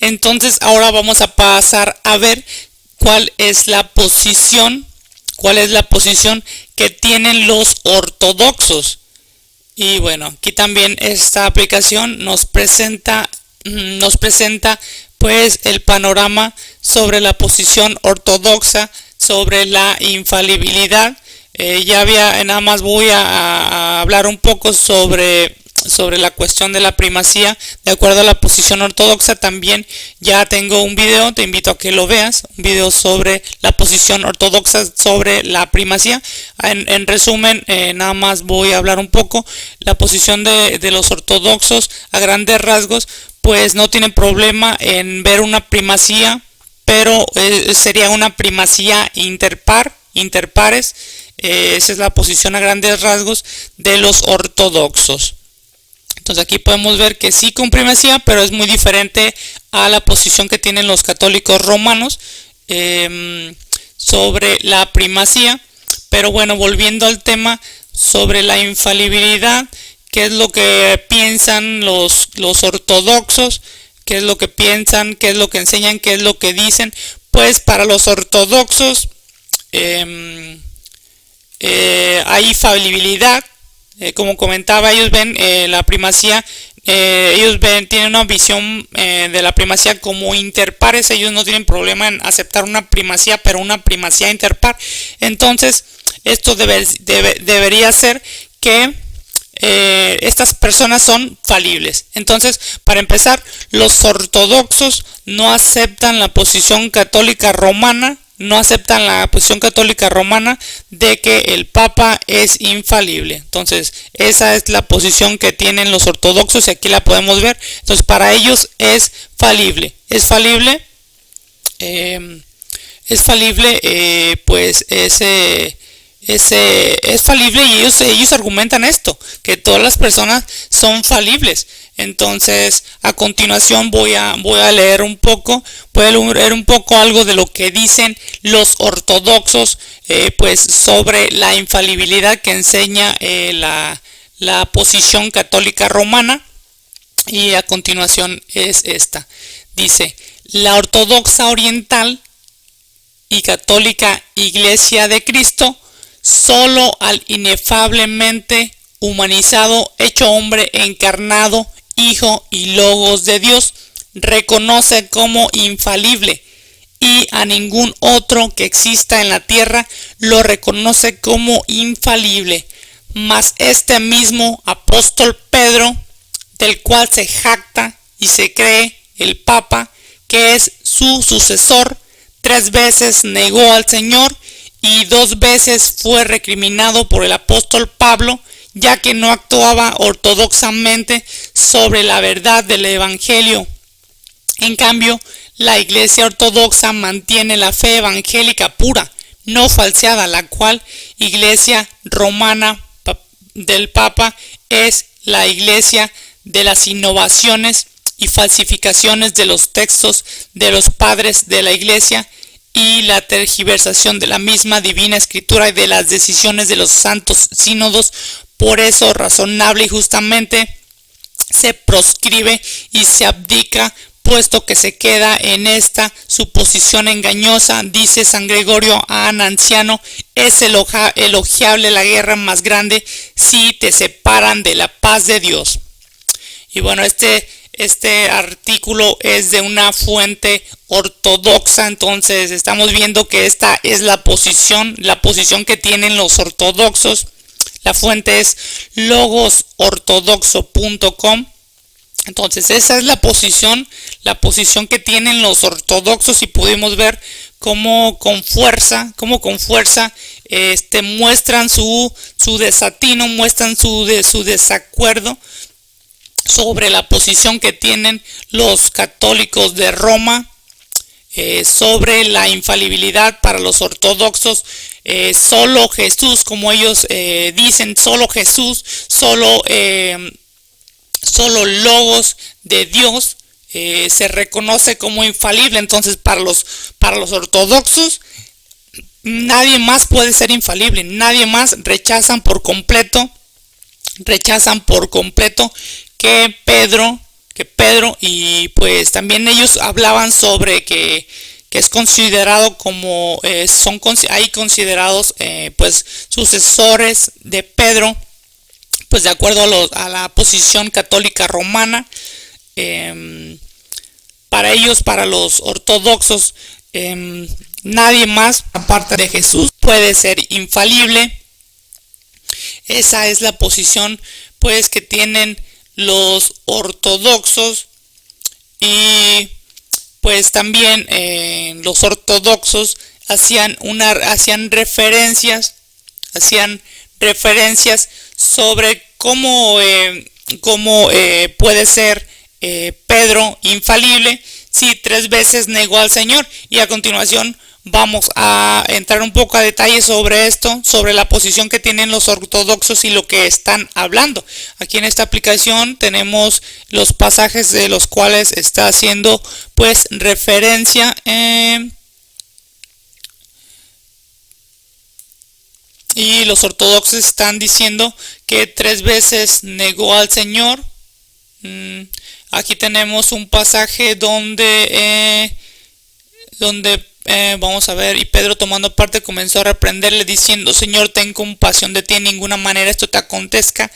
Entonces ahora vamos a pasar a ver cuál es la posición, que tienen los ortodoxos. Y bueno, aquí también esta aplicación nos presenta pues el panorama sobre la posición ortodoxa sobre la infalibilidad. Nada más voy a hablar un poco sobre la cuestión de la primacía de acuerdo a la posición ortodoxa. También ya tengo un video, te invito a que lo veas, un video sobre la posición ortodoxa sobre la primacía. En resumen, nada más voy a hablar un poco la posición de los ortodoxos a grandes rasgos. Pues no tienen problema en ver una primacía, pero sería una primacía interpares. Esa es la posición a grandes rasgos de los ortodoxos. Entonces aquí podemos ver que sí con primacía, pero es muy diferente a la posición que tienen los católicos romanos sobre la primacía. Pero bueno, volviendo al tema sobre la infalibilidad, ¿qué es lo que piensan los ortodoxos? ¿Qué es lo que piensan? ¿Qué es lo que enseñan? ¿Qué es lo que dicen? Pues para los ortodoxos hay falibilidad. Como comentaba, ellos ven la primacía, tienen una visión de la primacía como interpares. Ellos no tienen problema en aceptar una primacía, pero una primacía interpar. Entonces, esto debería ser que estas personas son falibles. Entonces, para empezar, los ortodoxos no aceptan la posición católica romana, de que el Papa es infalible. Entonces, esa es la posición que tienen los ortodoxos y aquí la podemos ver. Entonces, para ellos es falible. Pues es falible y ellos argumentan esto, que todas las personas son falibles. Entonces, a continuación voy a leer un poco, algo de lo que dicen los ortodoxos, pues sobre la infalibilidad que enseña la posición católica romana. Y a continuación es esta. Dice: la ortodoxa oriental y católica Iglesia de Cristo, solo al inefablemente humanizado, hecho hombre, encarnado, Hijo y Logos de Dios, reconoce como infalible, y a ningún otro que exista en la tierra lo reconoce como infalible. Mas este mismo apóstol Pedro, del cual se jacta y se cree el Papa, que es su sucesor, 3 veces negó al Señor y 2 veces fue recriminado por el apóstol Pablo, ya que no actuaba ortodoxamente sobre la verdad del Evangelio. En cambio, la Iglesia ortodoxa mantiene la fe evangélica pura, no falseada, la cual Iglesia romana del Papa es la iglesia de las innovaciones y falsificaciones de los textos de los padres de la Iglesia y la tergiversación de la misma divina escritura y de las decisiones de los santos sínodos. Por eso, razonable y justamente se proscribe y se abdica, puesto que se queda en esta suposición engañosa. Dice San Gregorio a Nanciano: es elogiable la guerra más grande si te separan de la paz de Dios. Y bueno, este artículo es de una fuente ortodoxa. Entonces estamos viendo que esta es la posición que tienen los ortodoxos. La fuente es logosortodoxo.com. Entonces esa es la posición que tienen los ortodoxos, y pudimos ver cómo con fuerza muestran su desatino, muestran su desacuerdo sobre la posición que tienen los católicos de Roma sobre la infalibilidad. Para los ortodoxos, solo Jesús, como ellos dicen, solo Jesús, solo Logos de Dios se reconoce como infalible. Entonces para los ortodoxos nadie más puede ser infalible, nadie más. Rechazan por completo que Pedro, y pues también ellos hablaban sobre que es considerado como hay considerados pues sucesores de Pedro, pues de acuerdo a la posición católica romana. Para ellos, para los ortodoxos, nadie más aparte de Jesús puede ser infalible. Esa es la posición pues que tienen los ortodoxos. Y pues también los ortodoxos hacían referencias sobre cómo puede ser Pedro infalible si 3 veces negó al Señor. Y a continuación vamos a entrar un poco a detalle sobre esto, sobre la posición que tienen los ortodoxos y lo que están hablando. Aquí en esta aplicación tenemos los pasajes de los cuales está haciendo pues referencia. Y los ortodoxos están diciendo que 3 veces negó al Señor. Aquí tenemos un pasaje donde vamos a ver, y Pedro tomando parte comenzó a reprenderle diciendo: Señor, ten compasión de ti, en ninguna manera esto te acontezca.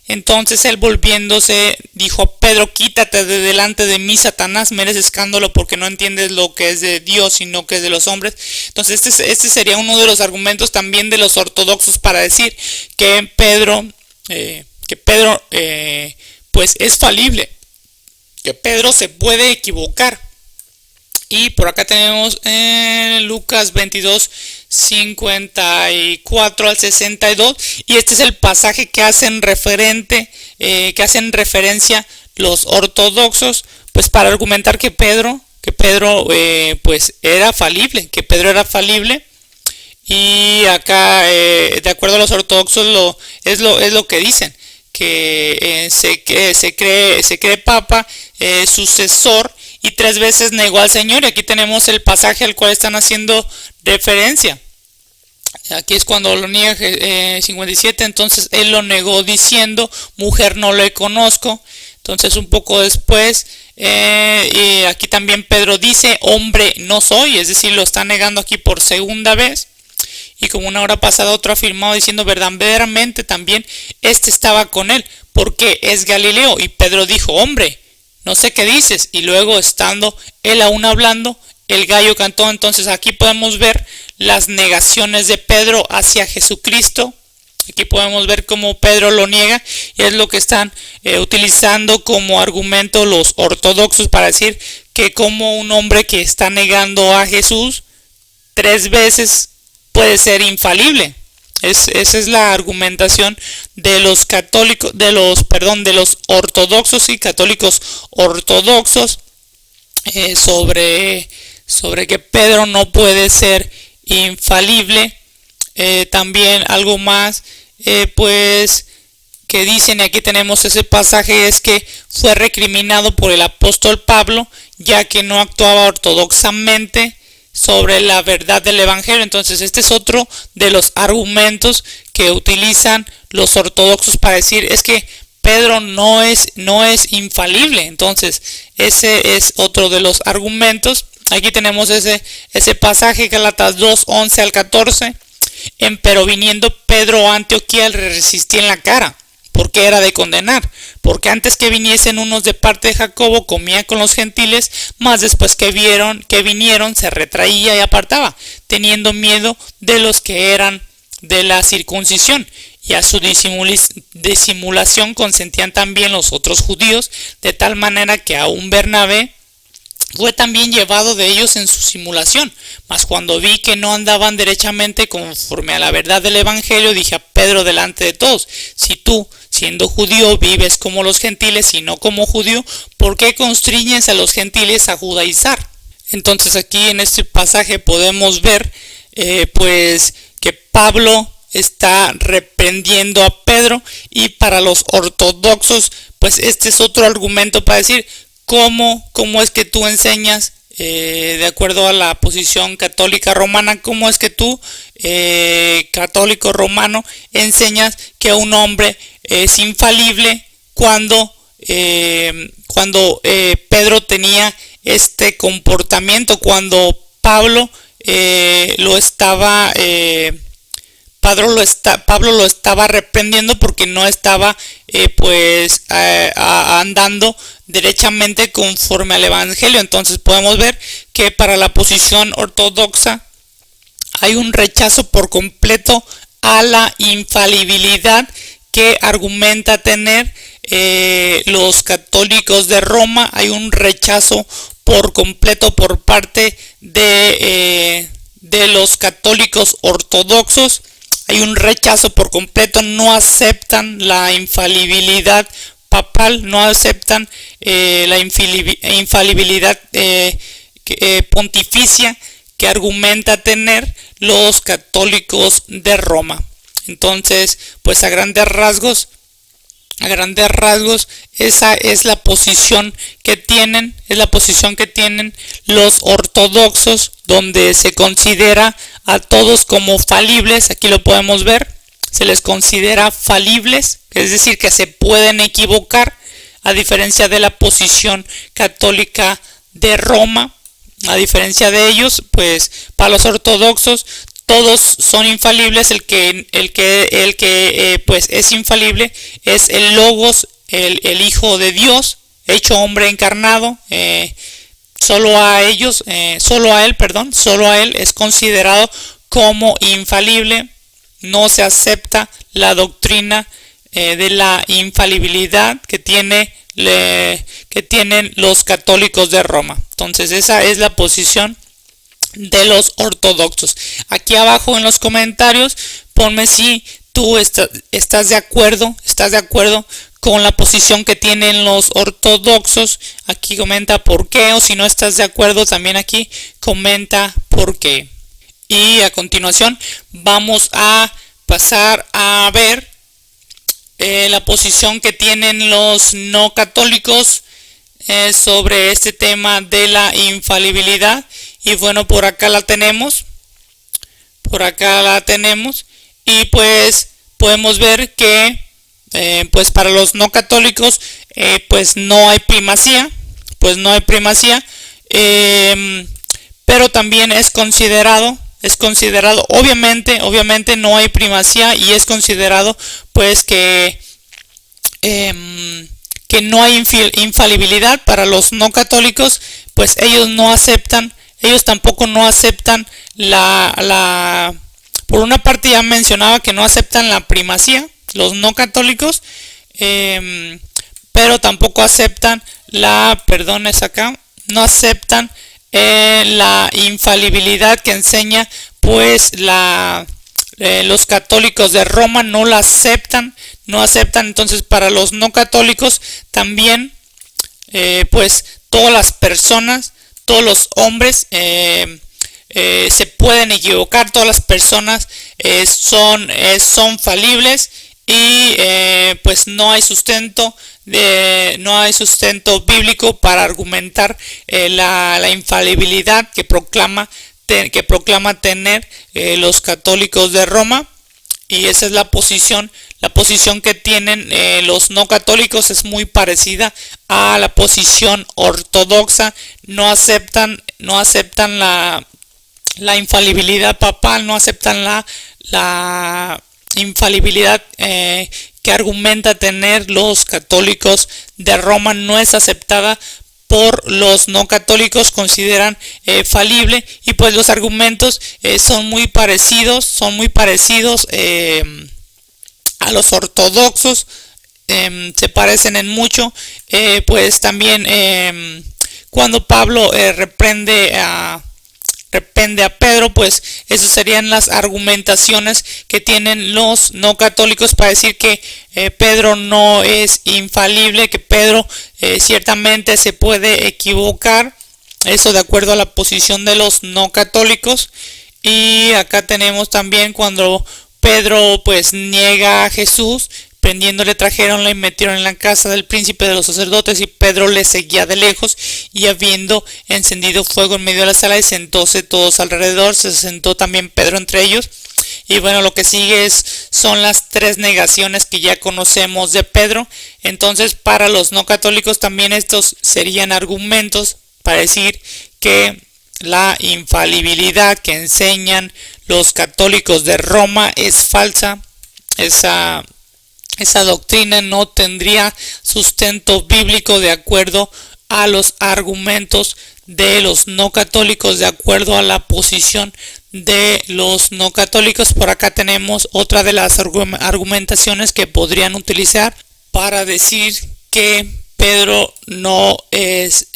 Entonces él, volviéndose, dijo a Pedro: quítate de delante de mí, Satanás, me eres escándalo, porque no entiendes lo que es de Dios, sino que es de los hombres. Entonces este sería uno de los argumentos también de los ortodoxos para decir que Pedro pues es falible, que Pedro se puede equivocar. Y por acá tenemos Lucas 22, 54 al 62. Y este es el pasaje que hacen referencia los ortodoxos, pues para argumentar que Pedro pues era falible, Y acá, de acuerdo a los ortodoxos, es lo que dicen, que se cree papa, sucesor, y 3 veces negó al Señor. Y aquí tenemos el pasaje al cual están haciendo referencia. Aquí es cuando lo niega, 57. Entonces él lo negó diciendo: mujer, no le conozco. Entonces un poco después, y aquí también Pedro dice: hombre, no soy. Es decir, lo está negando aquí por segunda vez. Y como una hora pasada, otro afirmado diciendo: verdaderamente también este estaba con él, porque es Galileo. Y Pedro dijo: hombre, no sé qué dices. Y luego, estando él aún hablando, el gallo cantó. Entonces aquí podemos ver las negaciones de Pedro hacia Jesucristo. Aquí podemos ver cómo Pedro lo niega, y es lo que están utilizando como argumento los ortodoxos para decir que como un hombre que está negando a Jesús 3 veces puede ser infalible. Esa es la argumentación de los católicos, de los ortodoxos y católicos ortodoxos sobre que Pedro no puede ser infalible. También algo más pues que dicen, y aquí tenemos ese pasaje, es que fue recriminado por el apóstol Pablo, ya que no actuaba ortodoxamente sobre la verdad del evangelio. Entonces este es otro de los argumentos que utilizan los ortodoxos para decir: es que Pedro no es infalible. Entonces ese es otro de los argumentos. Aquí tenemos ese pasaje, Gálatas 2, 11 al 14. Pero viniendo Pedro a Antioquía, le resistí en la cara, porque era de condenar, porque antes que viniesen unos de parte de Jacobo, comía con los gentiles, mas después que vinieron, se retraía y apartaba, teniendo miedo de los que eran de la circuncisión. Y a su disimulación consentían también los otros judíos, de tal manera que aún Bernabé fue también llevado de ellos en su simulación. Mas cuando vi que no andaban derechamente conforme a la verdad del evangelio, dije a Pedro delante de todos: si tú, siendo judío, vives como los gentiles y no como judío, ¿por qué constriñes a los gentiles a judaizar? Entonces aquí en este pasaje podemos ver pues que Pablo está reprendiendo a Pedro, y para los ortodoxos pues este es otro argumento para decir: ¿Cómo es que tú enseñas, de acuerdo a la posición católica romana, cómo es que tú, católico romano, enseñas que un hombre es infalible cuando Pedro tenía este comportamiento, cuando Pablo lo estaba Pablo lo estaba reprendiendo porque no estaba andando derechamente conforme al evangelio. Entonces podemos ver que para la posición ortodoxa hay un rechazo por completo a la infalibilidad que argumenta tener los católicos de Roma. Hay un rechazo por completo por parte de los católicos ortodoxos. Hay un rechazo por completo, no aceptan la infalibilidad papal, no aceptan la infalibilidad pontificia que argumenta tener los católicos de Roma. Entonces, pues a grandes rasgos, esa es la posición que tienen, los ortodoxos, donde se considera a todos como falibles. Aquí lo podemos ver, se les considera falibles, es decir, que se pueden equivocar, a diferencia de la posición católica de Roma. A diferencia de ellos, pues para los ortodoxos todos son infalibles. El que pues es infalible es el Logos, el Hijo de Dios, hecho hombre encarnado. Solo a él es considerado como infalible. No se acepta la doctrina de la infalibilidad que tienen los católicos de Roma. Entonces esa es la posición de los ortodoxos. Aquí abajo en los comentarios ponme si tú estás de acuerdo con la posición que tienen los ortodoxos. Aquí comenta por qué, o si no estás de acuerdo también aquí comenta por qué. Y a continuación vamos a pasar a ver la posición que tienen los no católicos sobre este tema de la infalibilidad. Y bueno, por acá la tenemos, y pues podemos ver que pues para los no católicos pues no hay primacía, pero también es considerado, obviamente no hay primacía, y es considerado pues que no hay infalibilidad para los no católicos. Pues ellos tampoco no aceptan por una parte ya mencionaba que no aceptan la primacía, los no católicos, pero tampoco aceptan no aceptan la infalibilidad que enseña pues los católicos de Roma. No la aceptan. Entonces para los no católicos también pues todas las personas, todos los hombres se pueden equivocar, todas las personas son falibles, y pues no hay sustento bíblico para argumentar la infalibilidad que proclama tener los católicos de Roma. Y esa es la posición que tienen los no católicos. Es muy parecida a la posición ortodoxa. No aceptan la infalibilidad papal, no aceptan la infalibilidad que argumenta tener los católicos de Roma. No es aceptada por los no católicos, consideran falible, y pues los argumentos son muy parecidos a los ortodoxos. Se parecen en mucho. Pues también cuando Pablo reprende a Pedro, pues esas serían las argumentaciones que tienen los no católicos para decir que Pedro no es infalible, que Pedro ciertamente se puede equivocar. Eso de acuerdo a la posición de los no católicos. Y acá tenemos también cuando Pedro pues niega a Jesús. Prendiéndole, trajeronle y metieron en la casa del príncipe de los sacerdotes, y Pedro le seguía de lejos, y habiendo encendido fuego en medio de la sala, y sentóse todos alrededor, se sentó también Pedro entre ellos. Y bueno, lo que sigue son las 3 negaciones que ya conocemos de Pedro. Entonces, para los no católicos también estos serían argumentos para decir que la infalibilidad que enseñan los católicos de Roma es falsa. Esa doctrina no tendría sustento bíblico de acuerdo a los argumentos de los no católicos, de acuerdo a la posición de los no católicos. Por acá tenemos otra de las argumentaciones que podrían utilizar para decir que Pedro no es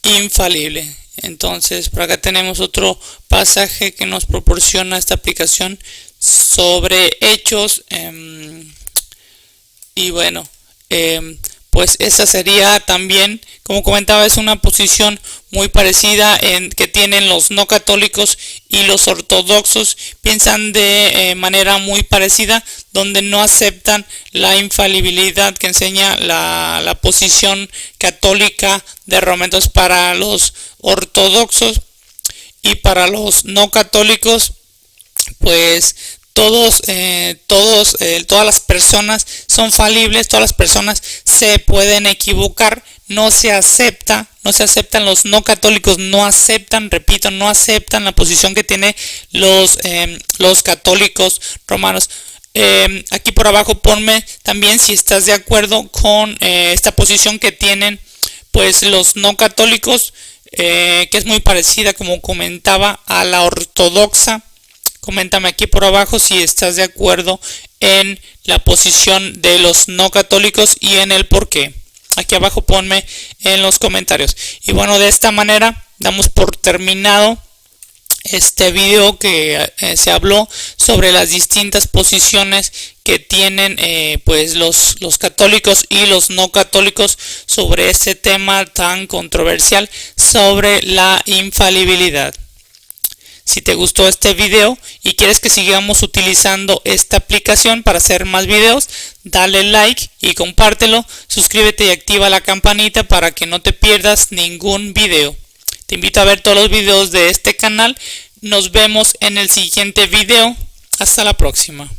infalible. Entonces, por acá tenemos otro pasaje que nos proporciona esta aplicación sobre Hechos. Y bueno, pues esa sería también, como comentaba, es una posición muy parecida que tienen los no católicos y los ortodoxos. Piensan de manera muy parecida, donde no aceptan la infalibilidad que enseña la posición católica de Roma. Entonces, para los ortodoxos y para los no católicos, pues todas las personas son falibles, todas las personas se pueden equivocar, no se aceptan los no católicos, no aceptan la posición que tienen los católicos romanos. Aquí por abajo ponme también si estás de acuerdo con esta posición que tienen pues los no católicos, que es muy parecida, como comentaba, a la ortodoxa. Coméntame aquí por abajo si estás de acuerdo en la posición de los no católicos y en el por qué. Aquí abajo ponme en los comentarios. Y bueno, de esta manera damos por terminado este video que se habló sobre las distintas posiciones que tienen pues los católicos y los no católicos sobre este tema tan controversial sobre la infalibilidad. Si te gustó este video y quieres que sigamos utilizando esta aplicación para hacer más videos, dale like y compártelo, suscríbete y activa la campanita para que no te pierdas ningún video. Te invito a ver todos los videos de este canal. Nos vemos en el siguiente video. Hasta la próxima.